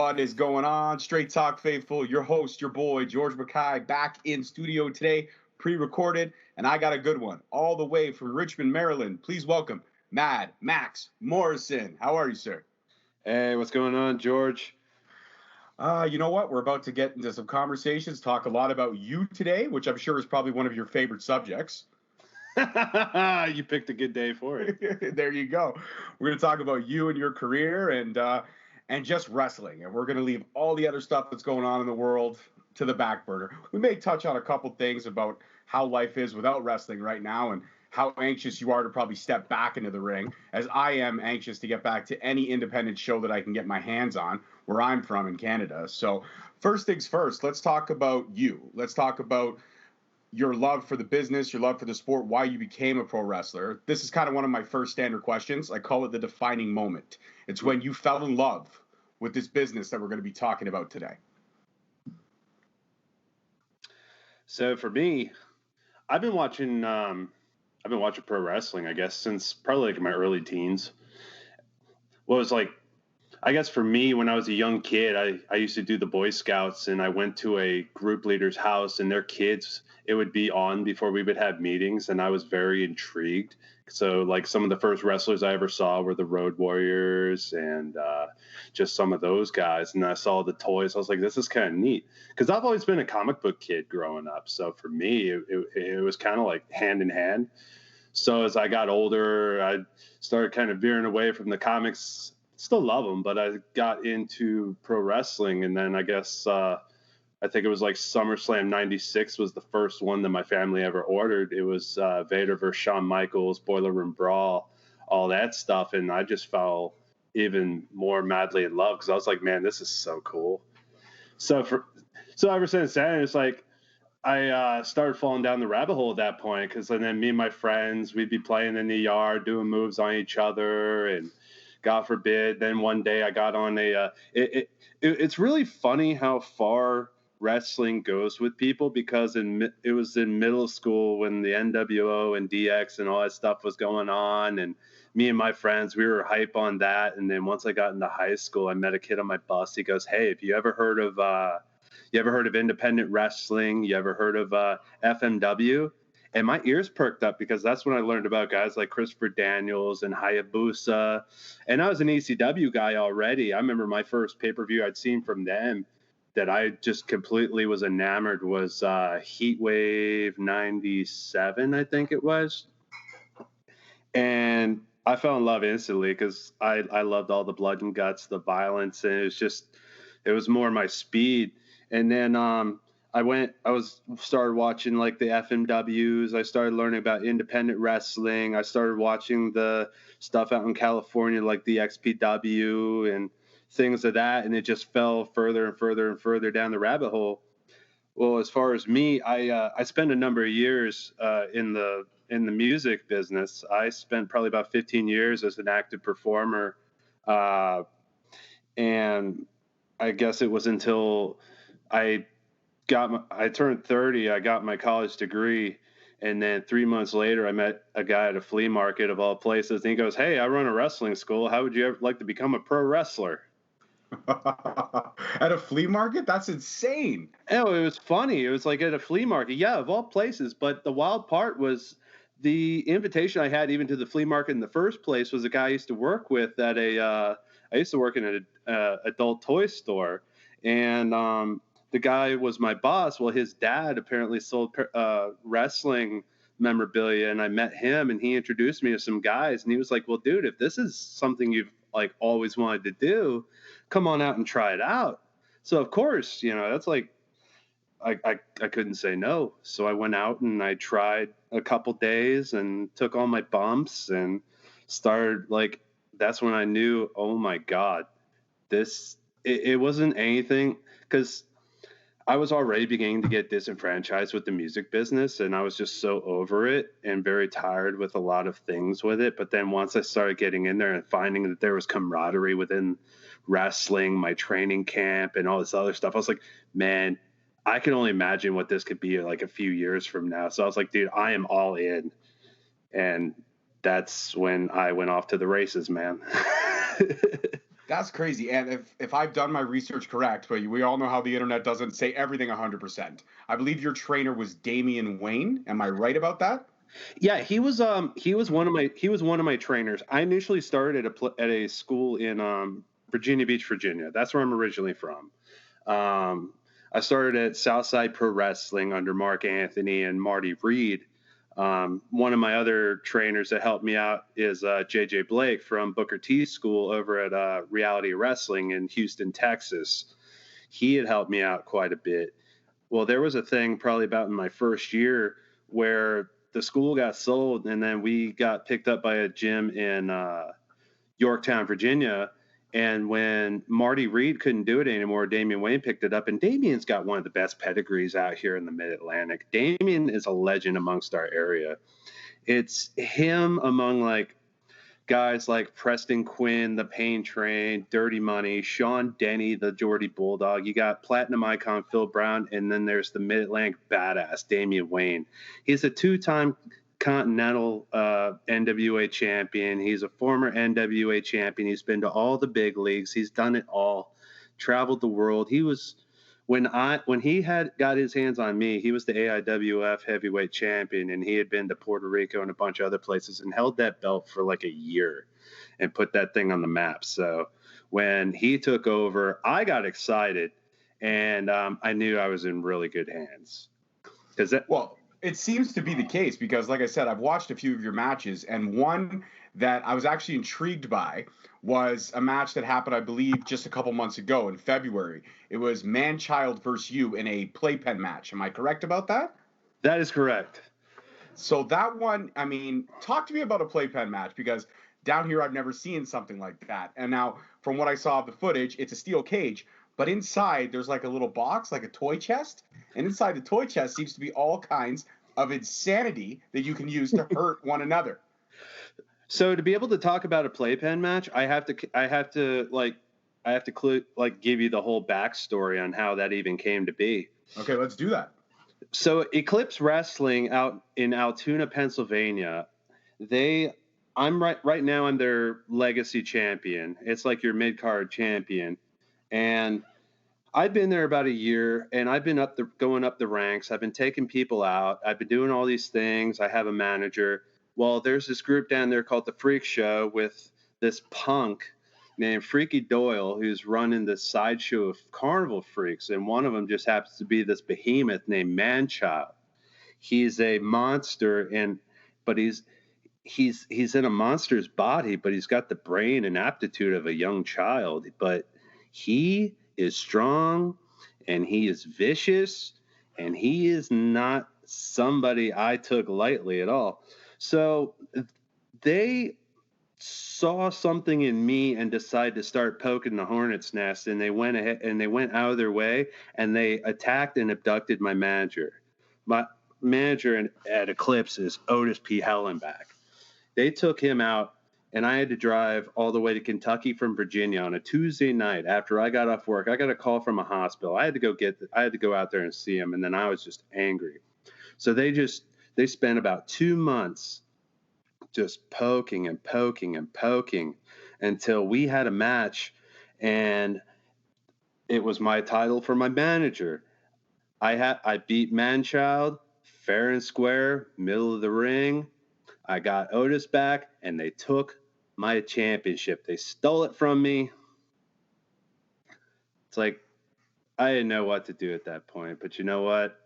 What is going on? Straight Talk Faithful, your host, your boy, George Mackay, back in studio today, pre-recorded, and I got a good one, all the way from Richmond, Maryland. Please welcome Maxx Morrison. How are you, sir? Hey, what's going on, George? You know what? We're about to get into some conversations, talk a lot about you today, which I'm sure is probably one of your favorite subjects. You picked a good day for it. There you go. We're going to talk about you and your career and just wrestling. And we're going to leave all the other stuff that's going on in the world to the back burner. We may touch on a couple things about how life is without wrestling right now and how anxious you are to probably step back into the ring, as I am anxious to get back to any independent show that I can get my hands on where I'm from in Canada. So first things first, let's talk about you. Let's talk about your love for the business, your love for the sport, why you became a pro wrestler. This is kind of one of my first standard questions. I call it the defining moment. It's when you fell in love with this business that we're going to be talking about today. So for me, I've been watching pro wrestling, I guess, since probably like my early teens. I guess for me, when I was a young kid, I used to do the Boy Scouts, and I went to a group leader's house, and their kids, it would be on before we would have meetings, and I was very intrigued. So, like, some of the first wrestlers I ever saw were the Road Warriors and just some of those guys. And I saw the toys. I was like, this is kind of neat. Because I've always been a comic book kid growing up. So for me, it was kind of like hand in hand. So as I got older, I started kind of veering away from the comics. Still love them, but I got into pro wrestling. And then I guess I think it was like SummerSlam 96 was the first one that my family ever ordered. It was Vader versus Shawn Michaels, Boiler Room Brawl, all that stuff. And I just fell even more madly in love because I was like, man, this is so cool. So ever since then, it's like I started falling down the rabbit hole at that point because then me and my friends, we'd be playing in the yard, doing moves on each other. And God forbid, then one day I got on it's really funny how far wrestling goes with people because it was in middle school when the NWO and DX and all that stuff was going on, and me and my friends, we were hype on that. And then once I got into high school, I met a kid on my bus. He goes, hey, have you ever heard of independent wrestling? You ever heard of FMW? And my ears perked up because that's when I learned about guys like Christopher Daniels and Hayabusa. And I was an ECW guy already. I remember my first pay-per-view I'd seen from them that I just completely was enamored was Heatwave 97, I think it was. And I fell in love instantly because I loved all the blood and guts, the violence, and it was more my speed. And then I started watching like the FMWs. I started learning about independent wrestling. I started watching the stuff out in California, like the XPW and things of that. And it just fell further and further and further down the rabbit hole. Well, as far as me, I spent a number of years in the music business. I spent probably about 15 years as an active performer. And I guess it was until I turned 30, I got my college degree, and then 3 months later, I met a guy at a flea market of all places, and he goes, hey, I run a wrestling school. How would you ever like to become a pro wrestler? At a flea market? That's insane. Oh, it was funny. It was like at a flea market. Yeah, of all places. But the wild part was the invitation I had even to the flea market in the first place was a guy I used to work with at I used to work in an adult toy store, and the guy was my boss. Well, his dad apparently sold wrestling memorabilia, and I met him, and he introduced me to some guys, and he was like, well, dude, if this is something you've like always wanted to do, come on out and try it out. So of course, that's like, I couldn't say no. So I went out and I tried a couple days and took all my bumps and started like, that's when I knew, oh my God, it wasn't anything, because I was already beginning to get disenfranchised with the music business, and I was just so over it and very tired with a lot of things with it. But then once I started getting in there and finding that there was camaraderie within wrestling, my training camp, and all this other stuff, I was like, man, I can only imagine what this could be like a few years from now. So I was like, dude, I am all in. And that's when I went off to the races, man. That's crazy. And if I've done my research correct, but we all know how the internet doesn't say everything 100%. I believe your trainer was Damian Wayne. Am I right about that? Yeah, he was one of my trainers. I initially started at a school in Virginia Beach, Virginia. That's where I'm originally from. I started at Southside Pro Wrestling under Mark Anthony and Marty Reed. One of my other trainers that helped me out is JJ Blake from Booker T's school over at Reality Wrestling in Houston, Texas. He had helped me out quite a bit. Well, there was a thing probably about in my first year where the school got sold, and then we got picked up by a gym in Yorktown, Virginia. And when Marty Reed couldn't do it anymore, Damian Wayne picked it up. And Damian's got one of the best pedigrees out here in the Mid-Atlantic. Damian is a legend amongst our area. It's him among like guys like Preston Quinn, the Pain Train, Dirty Money, Sean Denny, the Geordie Bulldog. You got Platinum Icon Phil Brown, and then there's the Mid-Atlantic badass Damian Wayne. He's a two-time Continental NWA champion. He's a former NWA champion. He's been to all the big leagues. He's done it all. Traveled the world. He was when he had got his hands on me, he was the AIWF heavyweight champion, and he had been to Puerto Rico and a bunch of other places and held that belt for like a year and put that thing on the map. So when he took over, I got excited, and I knew I was in really good hands. Well, it seems to be the case because, like I said, I've watched a few of your matches, and one that I was actually intrigued by was a match that happened, I believe, just a couple months ago in February. It was Man-Child versus you in a playpen match. Am I correct about that? That is correct. So that one, I mean, talk to me about a playpen match because down here I've never seen something like that. And now, from what I saw of the footage, it's a steel cage, but inside there's like a little box, like a toy chest, and inside the toy chest seems to be all kinds of insanity that you can use to hurt one another. So to be able to talk about a playpen match, I have to give you the whole backstory on how that even came to be. Okay, let's do that. So Eclipse Wrestling out in Altoona, Pennsylvania, I'm right now I'm their legacy champion. It's like your mid-card champion. And I've been there about a year, and I've been going up the ranks. I've been taking people out. I've been doing all these things. I have a manager. Well, there's this group down there called the Freak Show with this punk named Freaky Doyle who's running this sideshow of carnival freaks, and one of them just happens to be this behemoth named Man-Child. He's a monster, but he's in a monster's body, but he's got the brain and aptitude of a young child. But he is strong, and he is vicious, and he is not somebody I took lightly at all. So they saw something in me and decided to start poking the hornet's nest, and they went ahead and they went out of their way and they attacked and abducted my manager. My manager at Eclipse is Otis P. Hellenbach. They took him out, and I had to drive all the way to Kentucky from Virginia on a Tuesday night after I got off work. I got a call from a hospital. I had to go out there and see him, and then I was just angry. So they spent about 2 months just poking and poking and poking until we had a match, and it was my title for my manager. I beat Man-Child fair and square, middle of the ring. I got Otis back, and they took my championship. They stole it from me. It's like I didn't know what to do at that point, but you know what?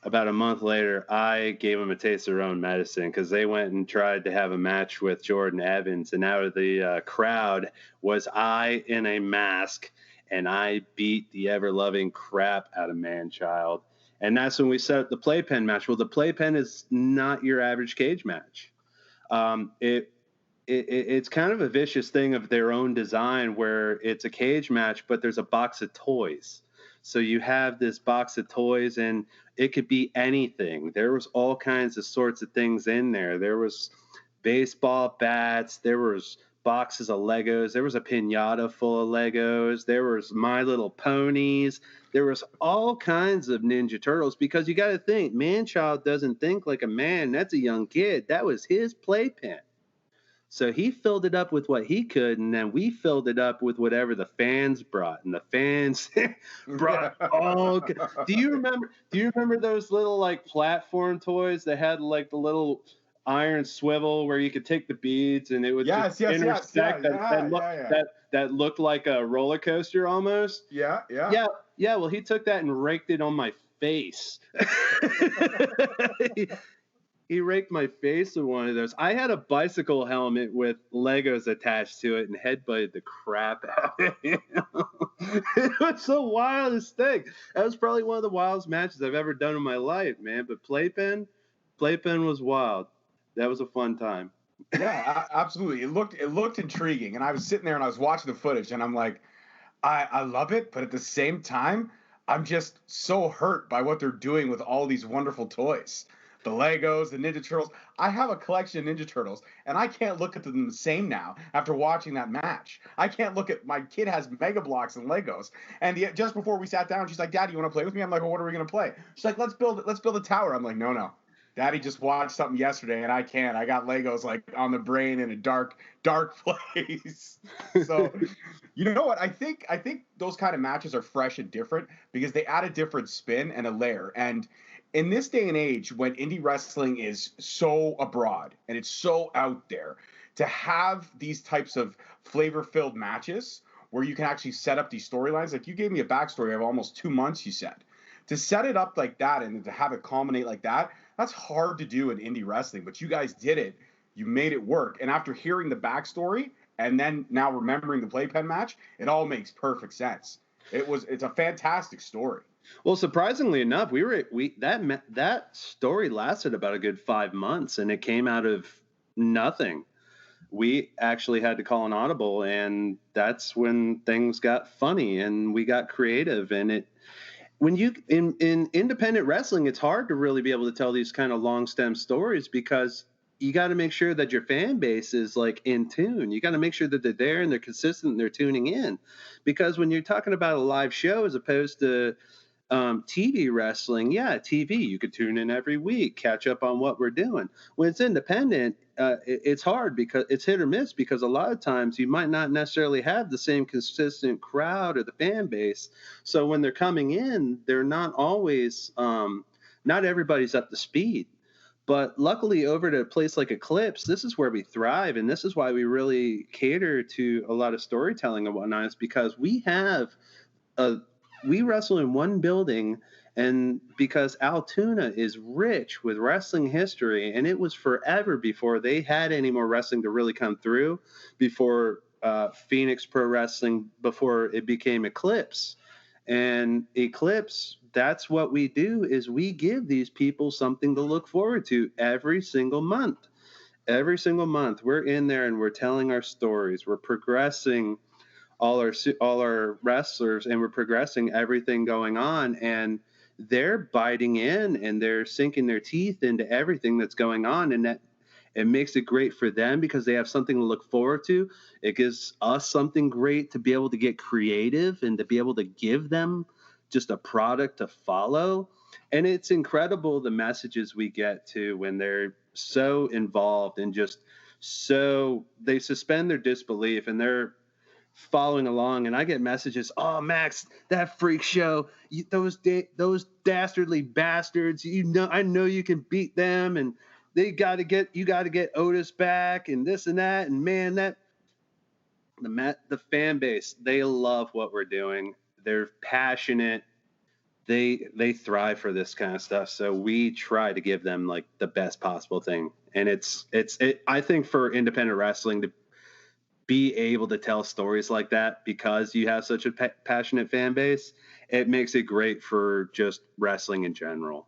About a month later, I gave them a taste of their own medicine because they went and tried to have a match with Jordan Evans, and out of the crowd was I in a mask, and I beat the ever-loving crap out of Man-Child. And that's when we set up the playpen match. Well, the playpen is not your average cage match. It's kind of a vicious thing of their own design where it's a cage match, but there's a box of toys. So you have this box of toys, and it could be anything. There was all kinds of sorts of things in there. There was baseball bats. There was boxes of Legos. There was a piñata full of Legos. There was My Little Ponies. There was all kinds of Ninja Turtles because you got to think, Man-Child doesn't think like a man. That's a young kid. That was his playpen. So he filled it up with what he could, and then we filled it up with whatever the fans brought. And the fans brought all. Do you remember? Do you remember those little like platform toys that had like the little iron swivel where you could take the beads and it would Yes, just yes, yes. intersect Yeah. that looked like a roller coaster almost? Yeah. Yeah. Well, he took that and raked it on my face. He raked my face with one of those. I had a bicycle helmet with Legos attached to it and headbutted the crap out of him. It was the wildest thing. That was probably one of the wildest matches I've ever done in my life, man. But Playpen was wild. That was a fun time. Yeah, absolutely. It looked intriguing, and I was sitting there and I was watching the footage, and I'm like, I love it, but at the same time, I'm just so hurt by what they're doing with all these wonderful toys. The Legos, the Ninja Turtles. I have a collection of Ninja Turtles, and I can't look at them the same now after watching that match. I can't look at my kid has Mega Blocks and Legos, and just before we sat down, she's like, "Daddy, you want to play with me?" I'm like, "Well, what are we gonna play?" She's like, "Let's build a tower." I'm like, "No. Daddy just watched something yesterday, and I can't. I got Legos like on the brain in a dark place." So, you know what? I think those kind of matches are fresh and different because they add a different spin and a layer. And in this day and age, when indie wrestling is so abroad and it's so out there, to have these types of flavor-filled matches where you can actually set up these storylines, like you gave me a backstory of almost 2 months, you said. To set it up like that and to have it culminate like that, that's hard to do in indie wrestling, but you guys did it. You made it work. And after hearing the backstory and then now remembering the playpen match, it all makes perfect sense. It's a fantastic story. Well, surprisingly enough, that story lasted about a good 5 months, and it came out of nothing. We actually had to call an audible, and that's when things got funny and we got creative. And in independent wrestling, it's hard to really be able to tell these kind of long stem stories because you got to make sure that your fan base is like in tune. You got to make sure that they're there and they're consistent and they're tuning in, because when you're talking about a live show as opposed to TV wrestling, TV, you could tune in every week, catch up on what we're doing. When it's independent, it's hard because it's hit or miss, because a lot of times you might not necessarily have the same consistent crowd or the fan base. So when they're coming in, they're not always, not everybody's up to speed. But luckily, over to a place like Eclipse, this is where we thrive, and this is why we really cater to a lot of storytelling and whatnot, is because we wrestle in one building, and because Altoona is rich with wrestling history, and it was forever before they had any more wrestling to really come through, before Phoenix Pro Wrestling, before it became Eclipse. And Eclipse, that's what we do, is we give these people something to look forward to every single month. Every single month, we're in there and we're telling our stories. We're progressing all our wrestlers, and we're progressing everything going on, and they're biting in and they're sinking their teeth into everything that's going on, and that it makes it great for them because they have something to look forward to. It gives us something great to be able to get creative and to be able to give them just a product to follow. And it's incredible the messages we get to when they're so involved and just so they suspend their disbelief and they're following along. And I get messages, "Oh, Max, that freak show, those dastardly bastards, I know you can beat them, and you got to get Otis back, and this and that." And man, that the fan base, they love what we're doing. They're passionate. They thrive for this kind of stuff. So we try to give them like the best possible thing. And I think for independent wrestling to be able to tell stories like that, because you have such a passionate fan base, it makes it great for just wrestling in general.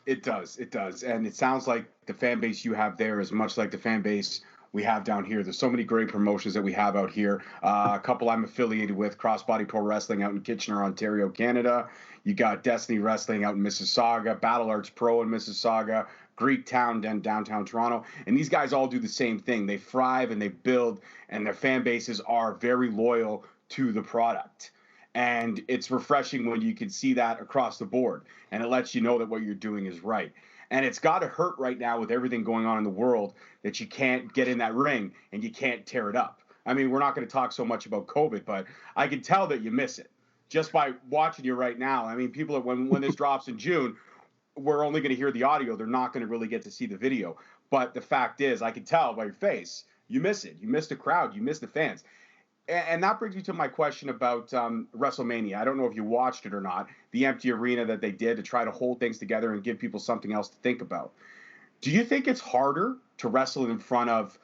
It does. And it sounds like the fan base you have there is much like the fan base we have down here. There's so many great promotions that we have out here. A couple I'm affiliated with, Crossbody Pro Wrestling out in Kitchener, Ontario, Canada. You got Destiny Wrestling out in Mississauga, Battle Arts Pro in Mississauga, Greek Town, downtown Toronto. And these guys all do the same thing. They thrive and they build, and their fan bases are very loyal to the product. And it's refreshing when you can see that across the board, and it lets you know that what you're doing is right. And it's got to hurt right now with everything going on in the world that you can't get in that ring and you can't tear it up. I mean, we're not going to talk so much about COVID, but I can tell that you miss it just by watching you right now. I mean, people, when this drops in June, we're only going to hear the audio. They're not going to really get to see the video. But the fact is, I can tell by your face, you miss it. You miss the crowd. You miss the fans. And that brings me to my question about WrestleMania. I don't know if you watched it or not, the empty arena that they did to try to hold things together and give people something else to think about. Do you think it's harder to wrestle in front of,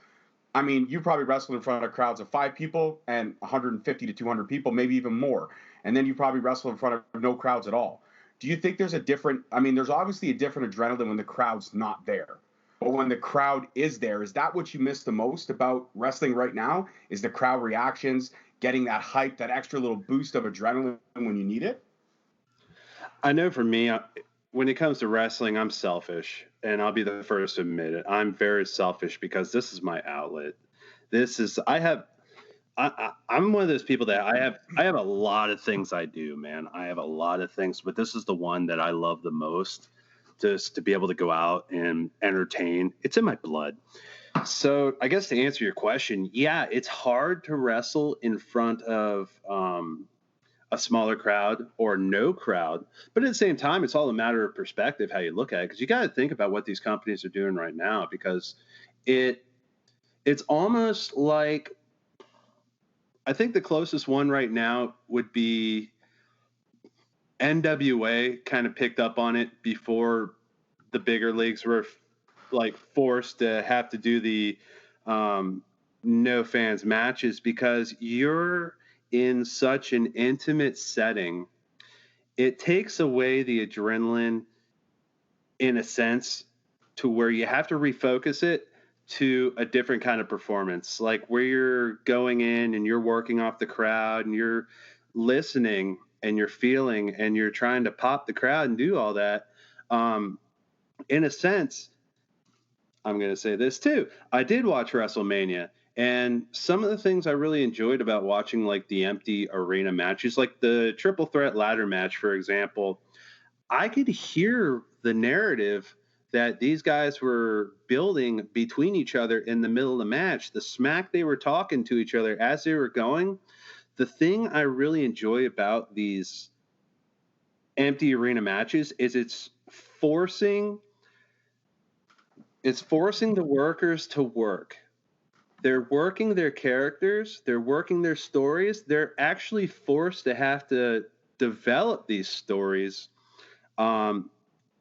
I mean, you probably wrestled in front of crowds of 5 people and 150 to 200 people, maybe even more. And then you probably wrestle in front of no crowds at all. Do you think there's a different, I mean, there's obviously a different adrenaline when the crowd's not there. But when the crowd is there, is that what you miss the most about wrestling right now? Is the crowd reactions, getting that hype, that extra little boost of adrenaline when you need it? I know for me, when it comes to wrestling, I'm selfish, and I'll be the first to admit it. I'm very selfish because this is my outlet. I'm one of those people that I have a lot of things I do, man. I have a lot of things, but this is the one that I love the most. Just to be able to go out and entertain. It's in my blood. So I guess to answer your question, yeah, it's hard to wrestle in front of a smaller crowd or no crowd. But at the same time, it's all a matter of perspective, how you look at it. Because you got to think about what these companies are doing right now, because it's almost like, I think the closest one right now would be NWA kind of picked up on it before the bigger leagues were like forced to have to do the no fans matches, because you're in such an intimate setting. It takes away the adrenaline in a sense to where you have to refocus it to a different kind of performance, like where you're going in and you're working off the crowd and you're listening and you're feeling and you're trying to pop the crowd and do all that. In a sense, I'm going to say this too. I did watch WrestleMania, and some of the things I really enjoyed about watching like the empty arena matches, like the triple threat ladder match, for example, I could hear the narrative that these guys were building between each other in the middle of the match, the smack they were talking to each other as they were going. The thing I really enjoy about these empty arena matches is it's forcing the workers to work. They're working their characters. They're working their stories. They're actually forced to have to develop these stories a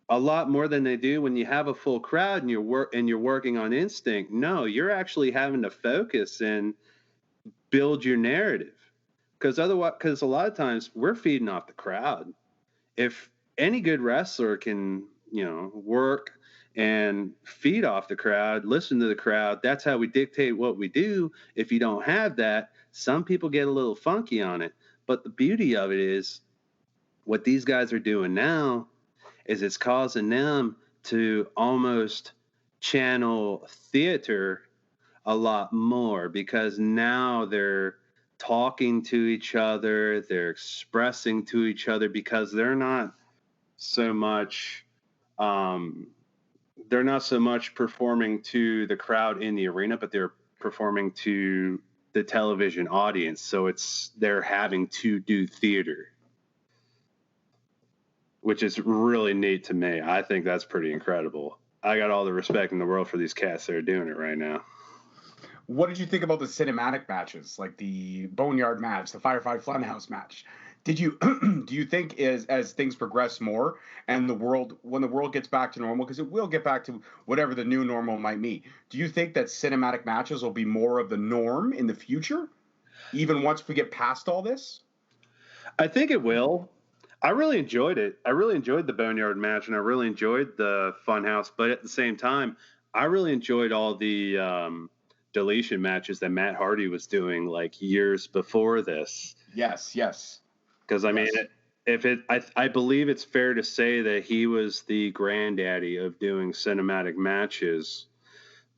lot more than they do when you have a full crowd and you're working on instinct. No, you're actually having to focus and build your narrative, because a lot of times we're feeding off the crowd. If any good wrestler can, work and feed off the crowd, listen to the crowd, that's how we dictate what we do. If you don't have that, some people get a little funky on it. But the beauty of it is what these guys are doing now is it's causing them to almost channel theater a lot more, because now they're talking to each other, they're expressing to each other, because they're not so much performing to the crowd in the arena, but they're performing to the television audience. So they're having to do theater, which is really neat to me. I think that's pretty incredible. I got all the respect in the world for these cats that are doing it right now. What did you think about the cinematic matches, like the Boneyard match, the Firefly Funhouse match? Do you think as things progress more and when the world gets back to normal, because it will get back to whatever the new normal might be, do you think that cinematic matches will be more of the norm in the future, even once we get past all this? I think it will. I really enjoyed it. I really enjoyed the Boneyard match, and I really enjoyed the Funhouse. But at the same time, I really enjoyed all the deletion matches that Matt Hardy was doing like years before this. Yes. Because I mean, I believe it's fair to say that he was the granddaddy of doing cinematic matches.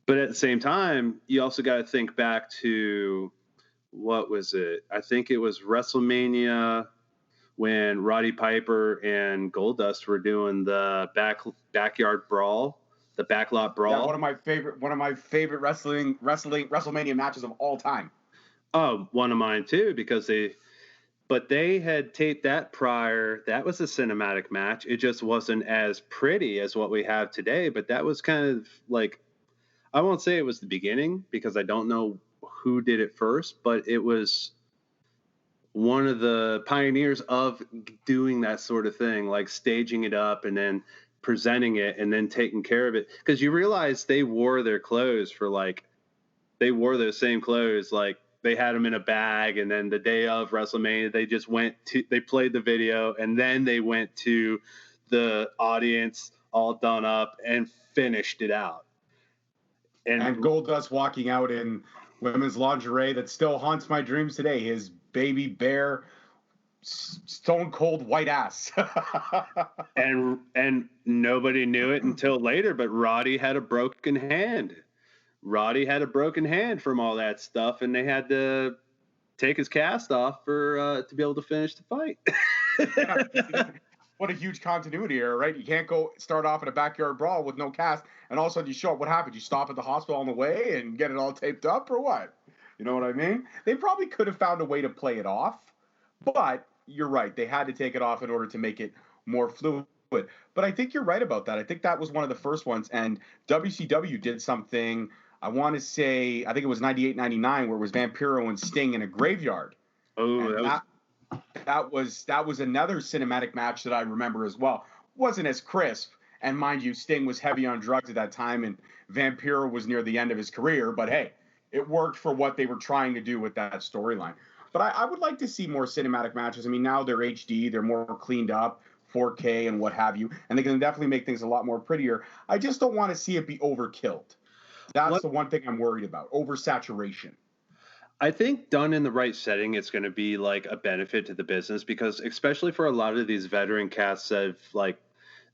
But at the same time, you also got to think back to, what was it? I think it was WrestleMania when Roddy Piper and Goldust were doing the backyard brawl, the backlot brawl. Yeah, one of my favorite WrestleMania matches of all time. Oh, one of mine too, because they had taped that prior. That was a cinematic match. It just wasn't as pretty as what we have today, but that was kind of like, I won't say it was the beginning because I don't know who did it first, but it was one of the pioneers of doing that sort of thing, like staging it up and then presenting it and then taking care of it. Because you realize they wore their clothes they wore those same clothes, like they had them in a bag, and then the day of WrestleMania, they played the video, and then they went to the audience all done up and finished it out. And Goldust walking out in women's lingerie that still haunts my dreams today. His baby bear, stone cold white ass. and nobody knew it until later, but Roddy had a broken hand. Roddy had a broken hand from all that stuff, and they had to take his cast off to be able to finish the fight. What a huge continuity error, right? You can't go start off in a backyard brawl with no cast, and all of a sudden you show up. What happened? You stop at the hospital on the way and get it all taped up, or what? You know what I mean? They probably could have found a way to play it off, but you're right. They had to take it off in order to make it more fluid. But I think you're right about that. I think that was one of the first ones, and WCW did something, I want to say, I think it was 98, 99, where it was Vampiro and Sting in a graveyard. Oh, that was another cinematic match that I remember as well. Wasn't as crisp, and mind you, Sting was heavy on drugs at that time, and Vampiro was near the end of his career. But hey, it worked for what they were trying to do with that storyline. But I would like to see more cinematic matches. I mean, now they're HD, they're more cleaned up, 4K and what have you, and they can definitely make things a lot more prettier. I just don't want to see it be overkilled. That's the one thing I'm worried about, oversaturation. I think done in the right setting, it's going to be like a benefit to the business, because especially for a lot of these veteran casts that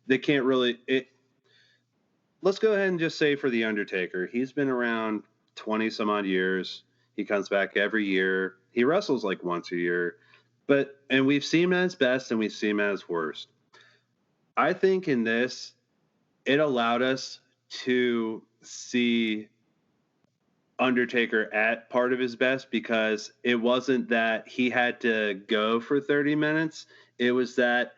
they can't really let's go ahead and just say for The Undertaker, he's been around 20 some odd years. He comes back every year. He wrestles like once a year, and we've seen him at his best and we've seen him at his worst. I think in this, it allowed us to see Undertaker at part of his best, because it wasn't that he had to go for 30 minutes. It was that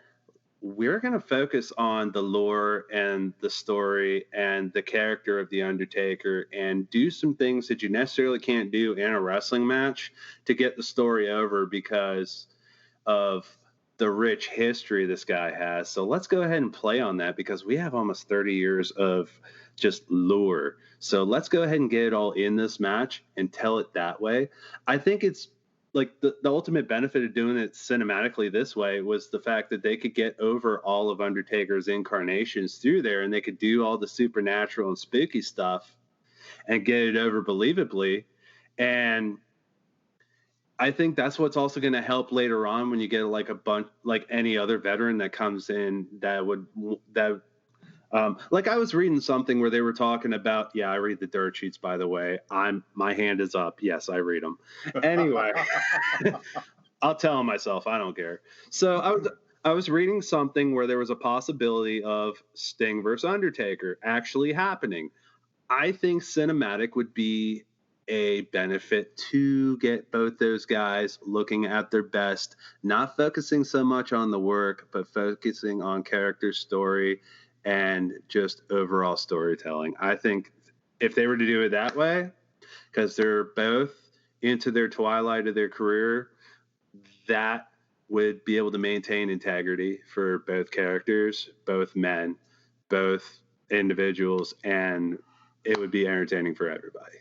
we're going to focus on the lore and the story and the character of the Undertaker and do some things that you necessarily can't do in a wrestling match to get the story over because of the rich history this guy has. So let's go ahead and play on that, because we have almost 30 years of just lore. So let's go ahead and get it all in this match and tell it that way. I think it's like the ultimate benefit of doing it cinematically this way was the fact that they could get over all of Undertaker's incarnations through there, and they could do all the supernatural and spooky stuff and get it over believably. And I think that's what's also going to help later on when you get like a bunch, like any other veteran that comes in like I was reading something where they were talking about, I read the dirt sheets, by the way. My hand is up. Yes, I read them. Anyway, I'll tell myself, I don't care. So I was reading something where there was a possibility of Sting versus Undertaker actually happening. I think cinematic would be a benefit to get both those guys looking at their best, not focusing so much on the work, but focusing on character, story, and just overall storytelling. I think if they were to do it that way, because they're both into their twilight of their career, that would be able to maintain integrity for both characters, both men, both individuals, and it would be entertaining for everybody.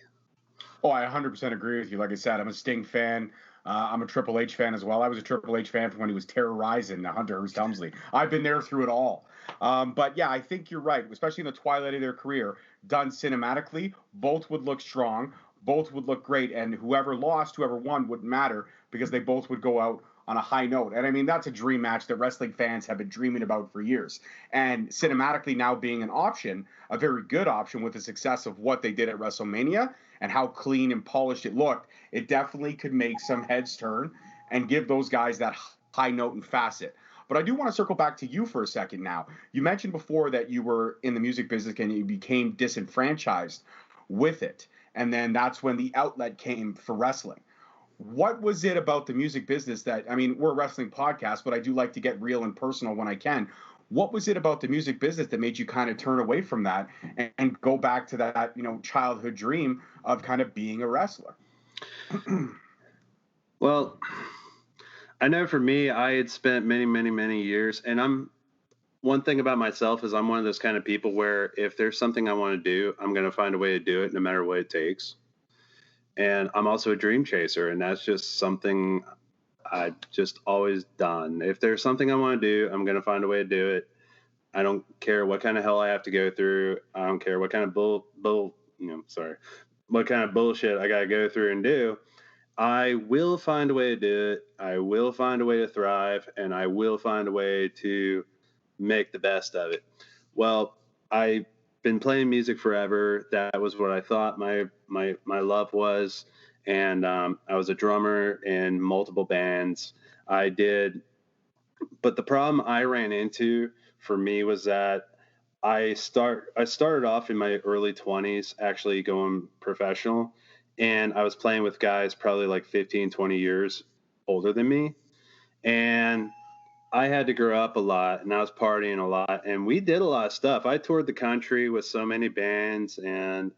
Oh, I 100% agree with you. Like I said, I'm a Sting fan. I'm a Triple H fan as well. I was a Triple H fan from when he was terrorizing Hunter Hearst Helmsley. I've been there through it all. But yeah, I think you're right, especially in the twilight of their career, done cinematically, both would look strong, both would look great, and whoever lost, whoever won wouldn't matter, because they both would go out on a high note. And I mean, that's a dream match that wrestling fans have been dreaming about for years. And cinematically now being an option, a very good option with the success of what they did at WrestleMania and how clean and polished it looked, it definitely could make some heads turn and give those guys that high note and facet. But I do want to circle back to you for a second now. You mentioned before that you were in the music business and you became disenfranchised with it. And then that's when the outlet came for wrestling. What was it about the music business that, I mean, we're a wrestling podcast, but I do like to get real and personal when I can. What was it about the music business that made you kind of turn away from that and go back to that, childhood dream of kind of being a wrestler? Well, I know for me, I had spent many, many, many years, and one thing about myself is I'm one of those kind of people where if there's something I want to do, I'm going to find a way to do it no matter what it takes. And I'm also a dream chaser, and that's just something I've just always done. If there's something I want to do, I'm going to find a way to do it. I don't care what kind of hell I have to go through. I don't care what kind of what kind of bullshit I got to go through and do. I will find a way to do it. I will find a way to thrive, and I will find a way to make the best of it. Well, I've been playing music forever. That was what I thought my love was. And I was a drummer in multiple bands. But the problem I ran into for me was that I started off in my early 20s actually going professional, and I was playing with guys probably like 15, 20 years older than me. And I had to grow up a lot, and I was partying a lot, and we did a lot of stuff. I toured the country with so many bands, and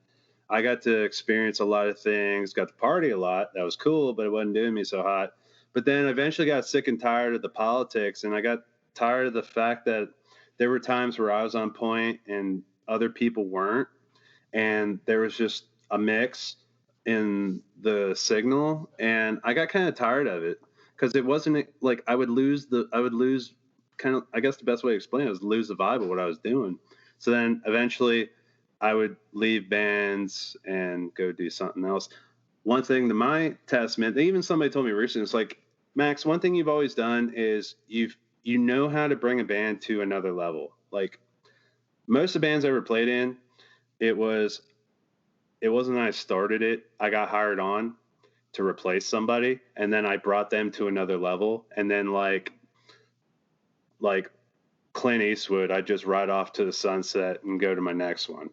I got to experience a lot of things, got to party a lot. That was cool, but it wasn't doing me so hot. But then eventually got sick and tired of the politics, and I got tired of the fact that there were times where I was on point and other people weren't, and there was just a mix in the signal, and I got kind of tired of it because it wasn't like I would lose kind of, I guess the best way to explain it is lose the vibe of what I was doing. So then eventually I would leave bands and go do something else. One thing to my testament, even somebody told me recently, it's like, Max, one thing you've always done is you know how to bring a band to another level. Like most of the bands I ever played in, it wasn't I started it. I got hired on to replace somebody, and then I brought them to another level. And then like Clint Eastwood, I just ride off to the sunset and go to my next one.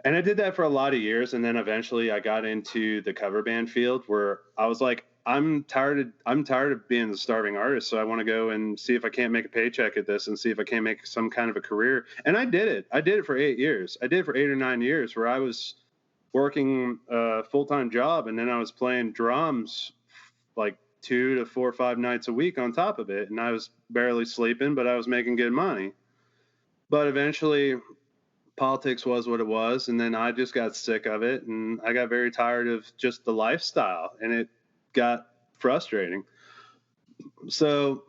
And I did that for a lot of years. And then eventually I got into the cover band field where I was like, I'm tired of being the starving artist. So I want to go and see if I can't make a paycheck at this and see if I can't make some kind of a career. And I did it. I did it for 8 years. I did it for 8 or 9 years where I was working a full-time job, and then I was playing drums like 2 to 4 or 5 nights a week on top of it. And I was barely sleeping, but I was making good money. But eventually politics was what it was. And then I just got sick of it, and I got very tired of just the lifestyle, and it got frustrating. So,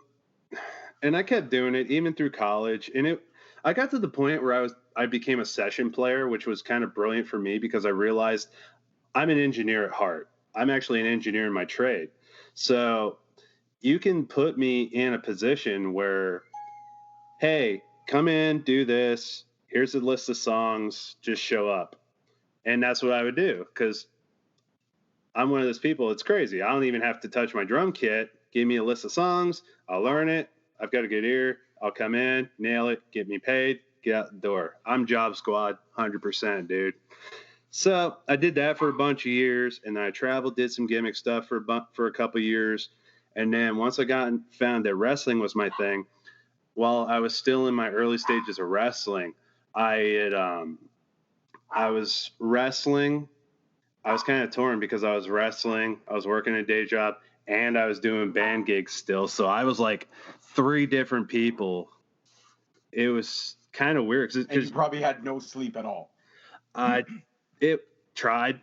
and I kept doing it even through college, and I got to the point where I became a session player, which was kind of brilliant for me because I realized I'm an engineer at heart. I'm actually an engineer in my trade. So you can put me in a position where, hey, come in, do this. Here's a list of songs, just show up. And that's what I would do because I'm one of those people. It's crazy. I don't even have to touch my drum kit. Give me a list of songs. I'll learn it. I've got a good ear. I'll come in, nail it, get me paid, get out the door. I'm job squad 100%, dude. So I did that for a bunch of years, and then I traveled, did some gimmick stuff for a couple of years. And then once I found that wrestling was my thing, while I was still in my early stages of wrestling, I was wrestling. I was kind of torn because I was wrestling, I was working a day job, and I was doing band gigs still. So I was like 3 different people. It was kind of weird. And you probably had no sleep at all. It tried.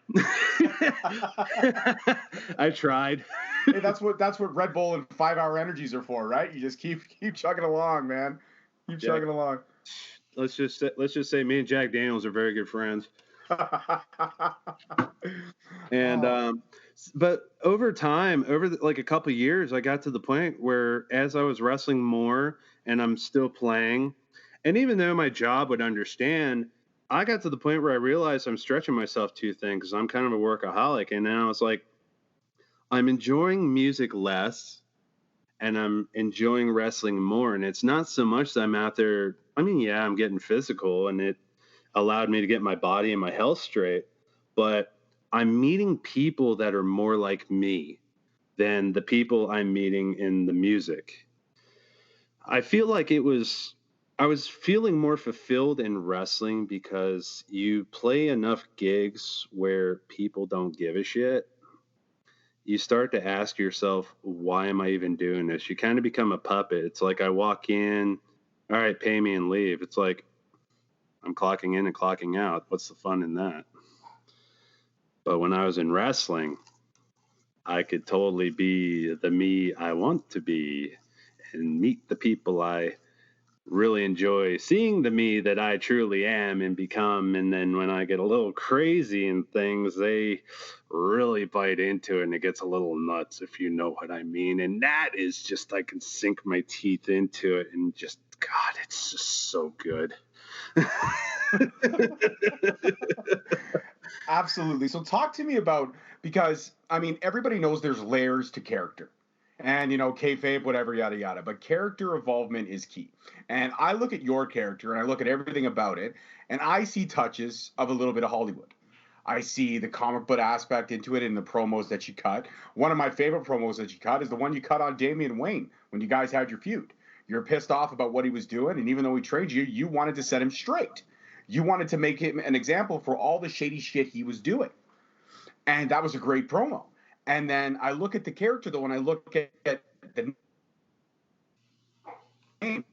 I tried. Hey, that's what Red Bull and 5-hour energies are for, right? You just keep chugging along, man. Keep chugging along. Let's just say me and Jack Daniels are very good friends. And but over time, like a couple of years, I got to the point where as I was wrestling more and I'm still playing, and even though my job would understand, I got to the point where I realized I'm stretching myself too thin because I'm kind of a workaholic. And then I was like, I'm enjoying music less and I'm enjoying wrestling more. And it's not so much that I'm out there. I mean, yeah, I'm getting physical, and it allowed me to get my body and my health straight, but I'm meeting people that are more like me than the people I'm meeting in the music. I feel like I was feeling more fulfilled in wrestling because you play enough gigs where people don't give a shit. You start to ask yourself, why am I even doing this? You kind of become a puppet. It's like I walk in, all right, pay me and leave. It's like I'm clocking in and clocking out. What's the fun in that? But when I was in wrestling, I could totally be the me I want to be and meet the people I really enjoy seeing, the me that I truly am and become. And then when I get a little crazy and things, they really bite into it, and it gets a little nuts, if you know what I mean. And that is just, I can sink my teeth into it and just, God, it's just so good. Absolutely. So talk to me about, because I mean, everybody knows there's layers to character. And kayfabe, whatever, yada yada. But character involvement is key. And I look at your character and I look at everything about it, and I see touches of a little bit of Hollywood. I see the comic book aspect into it in the promos that you cut. One of my favorite promos that you cut is the one you cut on Damian Wayne when you guys had your feud. You're pissed off about what he was doing, and even though he trained you, you wanted to set him straight. You wanted to make him an example for all the shady shit he was doing. And that was a great promo. And then I look at the character, though, and I look at the name.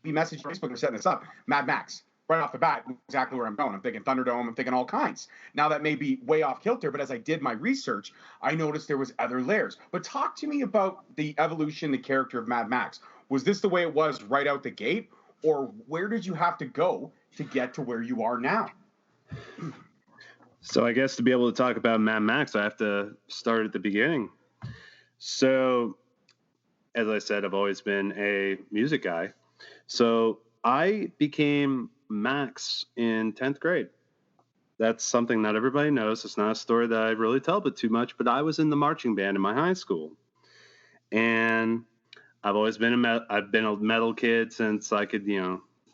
He messaged Facebook and setting this up. Mad Max. Right off the bat, exactly where I'm going. I'm thinking Thunderdome. I'm thinking all kinds. Now, that may be way off kilter, but as I did my research, I noticed there was other layers. But talk to me about the evolution, the character of Mad Max. Was this the way it was right out the gate? Or where did you have to go to get to where you are now? So I guess to be able to talk about Mad Max, I have to start at the beginning. So, as I said, I've always been a music guy. So I became Max in 10th grade. That's something not everybody knows. It's not a story that I really tell but too much, but I was in the marching band in my high school. And I've always been I've been a metal kid since I could,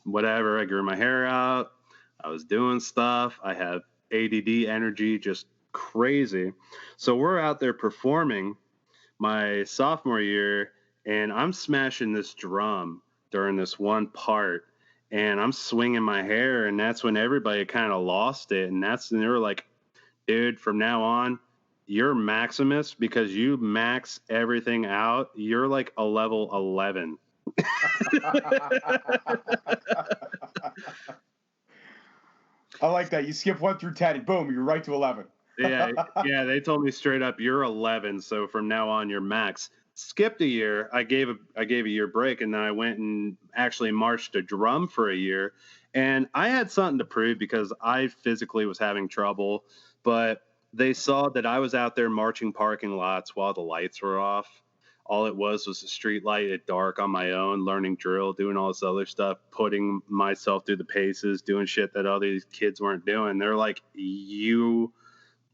whatever. I grew my hair out. I was doing stuff. I have ADD energy, just crazy. So we're out there performing my sophomore year, and I'm smashing this drum during this one part, and I'm swinging my hair, and that's when everybody kind of lost it. And they were like, dude, from now on, you're Maximus because you max everything out. You're like a level 11. I like that. You skip 1 through 10 and boom, you're right to 11. Yeah, they told me straight up, you're 11, so from now on, you're Max. Skipped a year. I gave a year break, and then I went and actually marched a drum for a year. And I had something to prove because I physically was having trouble, but they saw that I was out there marching parking lots while the lights were off. All it was a street light at dark on my own, learning drill, doing all this other stuff, putting myself through the paces, doing shit that other kids weren't doing. They're like, you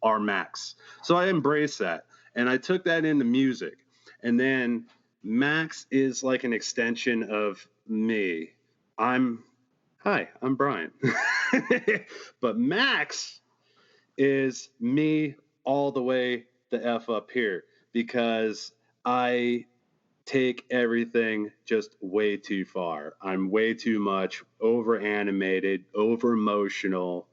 are Max. So I embraced that, and I took that into music. And then Max is like an extension of me. Hi, I'm Brian. But Max is me all the way the F up here because I take everything just way too far. I'm way too much over animated, over emotional,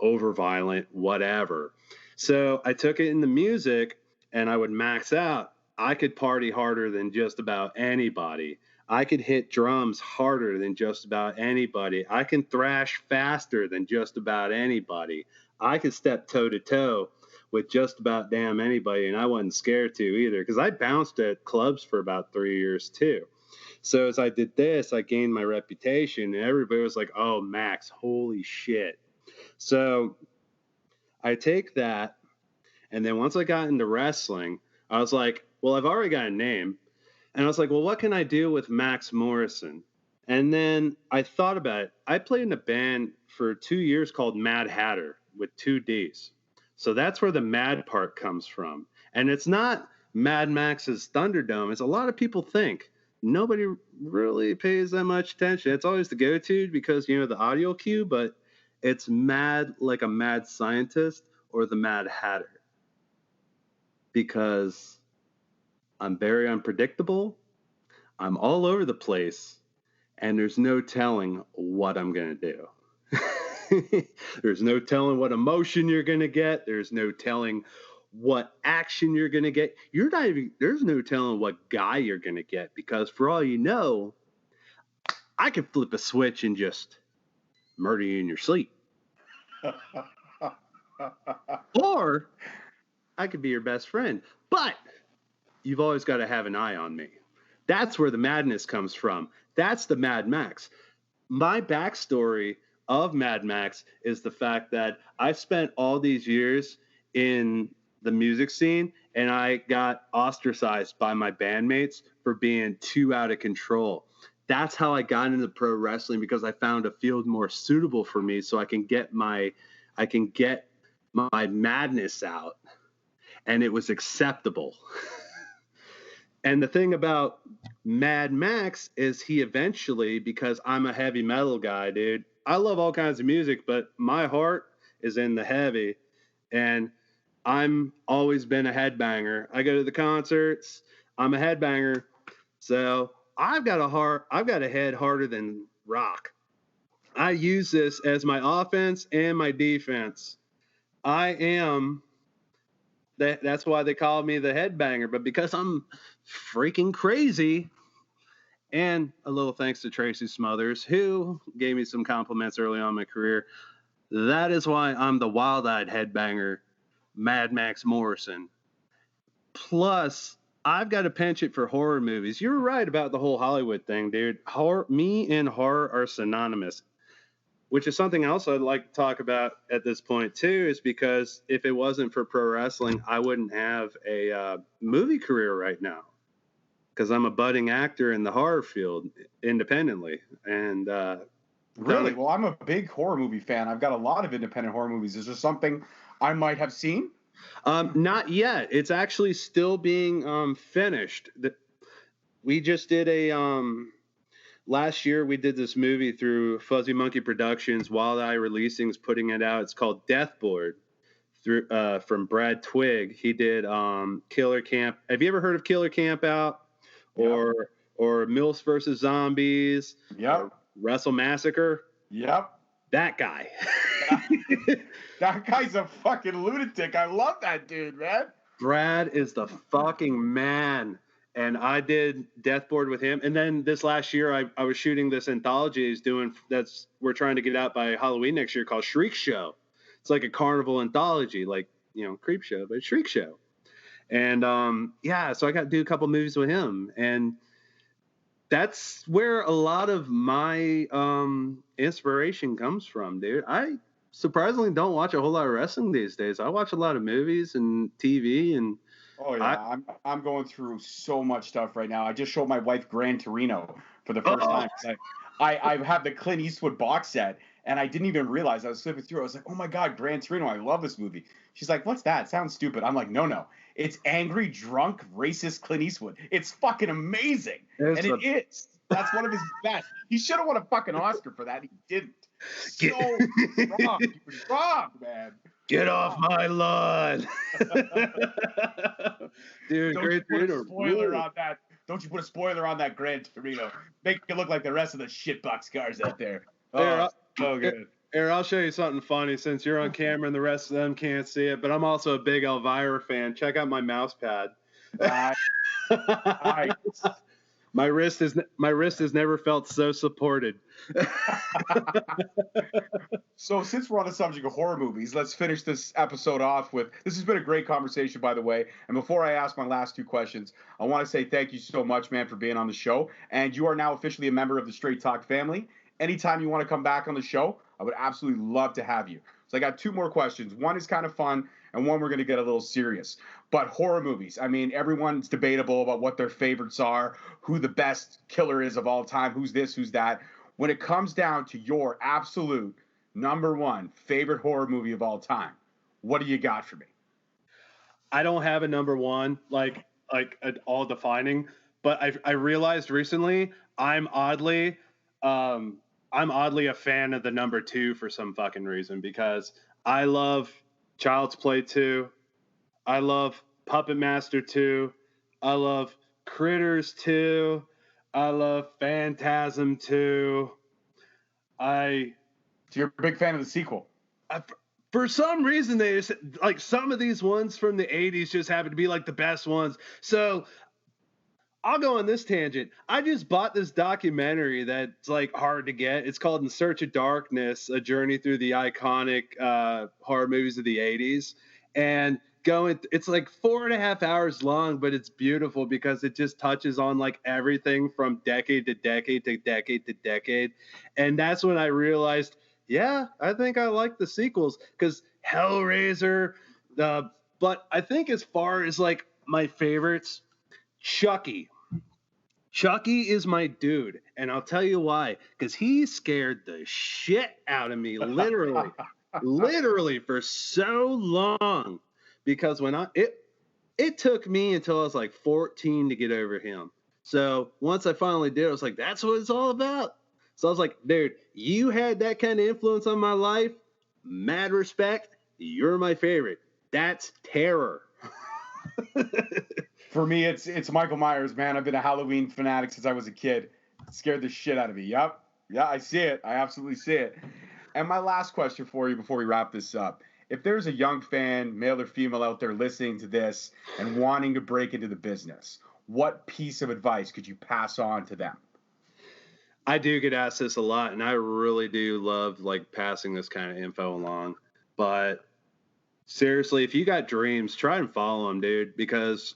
over violent, whatever. So I took it in the music, and I would max out. I could party harder than just about anybody. I could hit drums harder than just about anybody. I can thrash faster than just about anybody. I could step toe to toe with just about damn anybody, and I wasn't scared to either because I bounced at clubs for about 3 years too. So as I did this, I gained my reputation, and everybody was like, oh, Max, holy shit. So I take that, and then once I got into wrestling, I was like, well, I've already got a name. And I was like, well, what can I do with Maxx Morrison? And then I thought about it. I played in a band for 2 years called Mad Hatter with 2 Ds. So that's where the mad part comes from. And it's not Mad Max's Thunderdome is a lot of people think. Nobody really pays that much attention. It's always the go-to because, the audio cue, but it's mad like a mad scientist or the Mad Hatter. Because I'm very unpredictable, I'm all over the place, and there's no telling what I'm going to do. There's no telling what emotion you're going to get. There's no telling what action you're going to get. There's no telling what guy you're going to get, because for all you know, I can flip a switch and just murder you in your sleep. Or I could be your best friend, but you've always got to have an eye on me. That's where the madness comes from. That's the Mad Max. My backstory of Mad Max is the fact that I spent all these years in the music scene, and I got ostracized by my bandmates for being too out of control. That's how I got into pro wrestling, because I found a field more suitable for me, so I can get my madness out, and it was acceptable. And the thing about Mad Max is he eventually, because I'm a heavy metal guy, dude, I love all kinds of music, but my heart is in the heavy, and I'm always been a headbanger. I go to the concerts, I'm a headbanger. So I've got a head harder than rock. I use this as my offense and my defense. That's why they call me the headbanger, but because I'm freaking crazy. And a little thanks to Tracy Smothers, who gave me some compliments early on in my career. That is why I'm the wild-eyed headbanger, Mad Maxx Morrison. Plus, I've got a penchant for horror movies. You were right about the whole Hollywood thing, dude. Me and horror are synonymous, which is something else I'd like to talk about at this point, too, is because if it wasn't for pro wrestling, I wouldn't have a movie career right now, because I'm a budding actor in the horror field independently. And really? Well, I'm a big horror movie fan. I've got a lot of independent horror movies. Is there something I might have seen? Not yet. It's actually still being finished. We just did last year we did this movie through Fuzzy Monkey Productions. Wild Eye Releasing's putting it out. It's called Deathboard, from Brad Twigg. He did Killer Camp. Have you ever heard of Killer Camp Out? Or Mills versus Zombies? Yep. Wrestle Massacre? Yep. That guy. That guy's a fucking lunatic. I love that dude, man. Brad is the fucking man. And I did Deathboard with him. And then this last year, I was shooting this anthology we're trying to get out by Halloween next year, called Shriek Show. It's like a carnival anthology, like, Creep Show, but Shriek Show. And so I got to do a couple movies with him. And that's where a lot of my inspiration comes from, dude. I surprisingly don't watch a whole lot of wrestling these days. I watch a lot of movies and TV, and oh yeah, I'm going through so much stuff right now. I just showed my wife Gran Torino for the first time. I have the Clint Eastwood box set, and I didn't even realize. I was flipping through. I was like, oh my God, Gran Torino, I love this movie. She's like, what's that? It sounds stupid. I'm like, no. It's angry, drunk, racist Clint Eastwood. It's fucking amazing. It is. That's one of his best. He should have won a fucking Oscar for that. He didn't. Wrong. You were wrong, man. Get off my lawn. Dude, Don't you put a spoiler on that. Don't you put a spoiler on that Gran Torino. Make it look like the rest of the shitbox cars out there. Oh, so good. Here, I'll show you something funny since you're on camera and the rest of them can't see it, but I'm also a big Elvira fan. Check out my mouse pad. Nice. My wrist has never felt so supported. So since we're on the subject of horror movies, let's finish this episode off with, this has been a great conversation, by the way. And before I ask my last two questions, I want to say thank you so much, man, for being on the show. And you are now officially a member of the Straight Talk family. Anytime you want to come back on the show, I would absolutely love to have you. So I got two more questions. One is kind of fun, and one we're going to get a little serious. But horror movies, I mean, everyone's debatable about what their favorites are, who the best killer is of all time, who's this, who's that. When it comes down to your absolute number one favorite horror movie of all time, what do you got for me? I don't have a number one. Like, like all defining. But I realized recently I'm oddly a fan of the number 2 for some fucking reason, because I love Child's Play 2. I love Puppet Master 2. I love Critters 2. I love Phantasm 2. So you're a big fan of the sequel? For some reason, they just, like, some of these ones from the 80s just happen to be like the best ones. So I'll go on this tangent. I just bought this documentary that's like hard to get. It's called In Search of Darkness, a journey through the iconic horror movies of the 80s. And it's like 4.5 hours long, but it's beautiful because it just touches on like everything from decade to decade to decade to decade. And that's when I realized, yeah, I think I like the sequels, because Hellraiser, but I think as far as like my favorites, Chucky is my dude, and I'll tell you why. Because he scared the shit out of me, literally for so long. Because it took me until I was like 14 to get over him. So once I finally did, I was like, that's what it's all about. So I was like, dude, you had that kind of influence on my life. Mad respect. You're my favorite. That's terror. For me, it's Michael Myers, man. I've been a Halloween fanatic since I was a kid. It scared the shit out of me. Yep. Yeah, I see it. I absolutely see it. And my last question for you before we wrap this up. If there's a young fan, male or female, out there listening to this and wanting to break into the business, what piece of advice could you pass on to them? I do get asked this a lot, and I really do love like passing this kind of info along. But seriously, if you got dreams, try and follow them, dude, because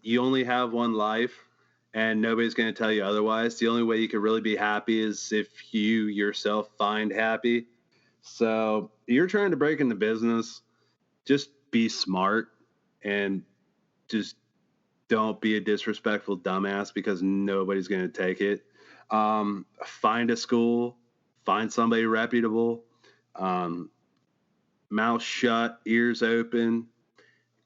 you only have one life and nobody's going to tell you otherwise. The only way you can really be happy is if you yourself find happy. So you're trying to break into business, just be smart and just don't be a disrespectful dumbass, because nobody's going to take it. Find a school, find somebody reputable, mouth shut, ears open.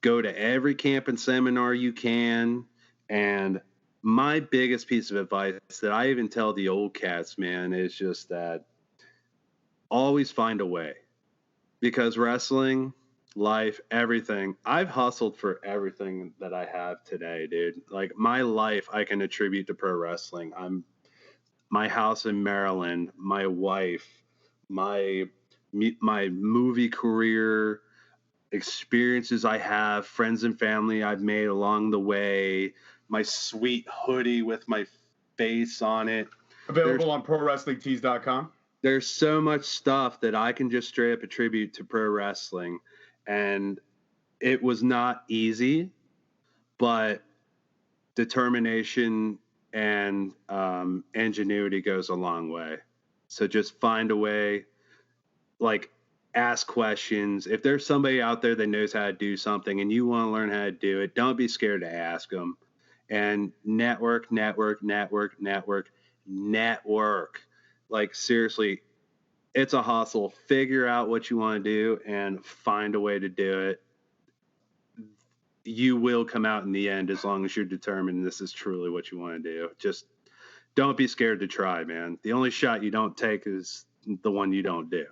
Go to every camp and seminar you can. And my biggest piece of advice that I even tell the old cats, man, is just that always find a way. Because wrestling, life, everything, I've hustled for everything that I have today, dude. Like, my life I can attribute to pro wrestling. My house in Maryland, my wife, my movie career, experiences I have, friends and family I've made along the way, my sweet hoodie with my face on it. Available on ProWrestlingTees.com. There's so much stuff that I can just straight up attribute to pro wrestling. And it was not easy, but determination and ingenuity goes a long way. So just find a way, like, ask questions. If there's somebody out there that knows how to do something and you want to learn how to do it, don't be scared to ask them. And network. Like, seriously, it's a hustle. Figure out what you want to do and find a way to do it. You will come out in the end as long as you're determined this is truly what you want to do. Just don't be scared to try, man. The only shot you don't take is the one you don't do.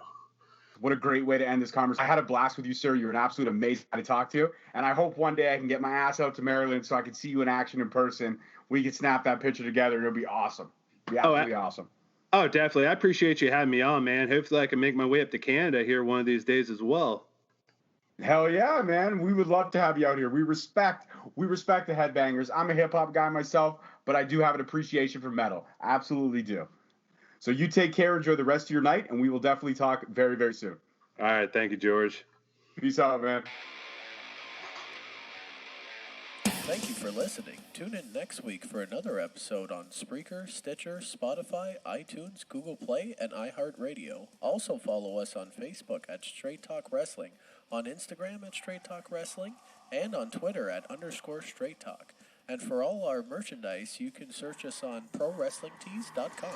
What a great way to end this conversation. I had a blast with you, sir. You're an absolute amazing guy to talk to. And I hope one day I can get my ass out to Maryland so I can see you in action in person. We can snap that picture together. It'll be awesome. It'll be absolutely awesome. Oh, definitely. I appreciate you having me on, man. Hopefully I can make my way up to Canada here one of these days as well. Hell yeah, man. We would love to have you out here. We respect the headbangers. I'm a hip-hop guy myself, but I do have an appreciation for metal. Absolutely do. So you take care, enjoy the rest of your night, and we will definitely talk very, very soon. All right. Thank you, George. Peace out, man. Thank you for listening. Tune in next week for another episode on Spreaker, Stitcher, Spotify, iTunes, Google Play, and iHeartRadio. Also follow us on Facebook at Straight Talk Wrestling, on Instagram at Straight Talk Wrestling, and on Twitter at _Straight Talk. And for all our merchandise, you can search us on ProWrestlingTees.com.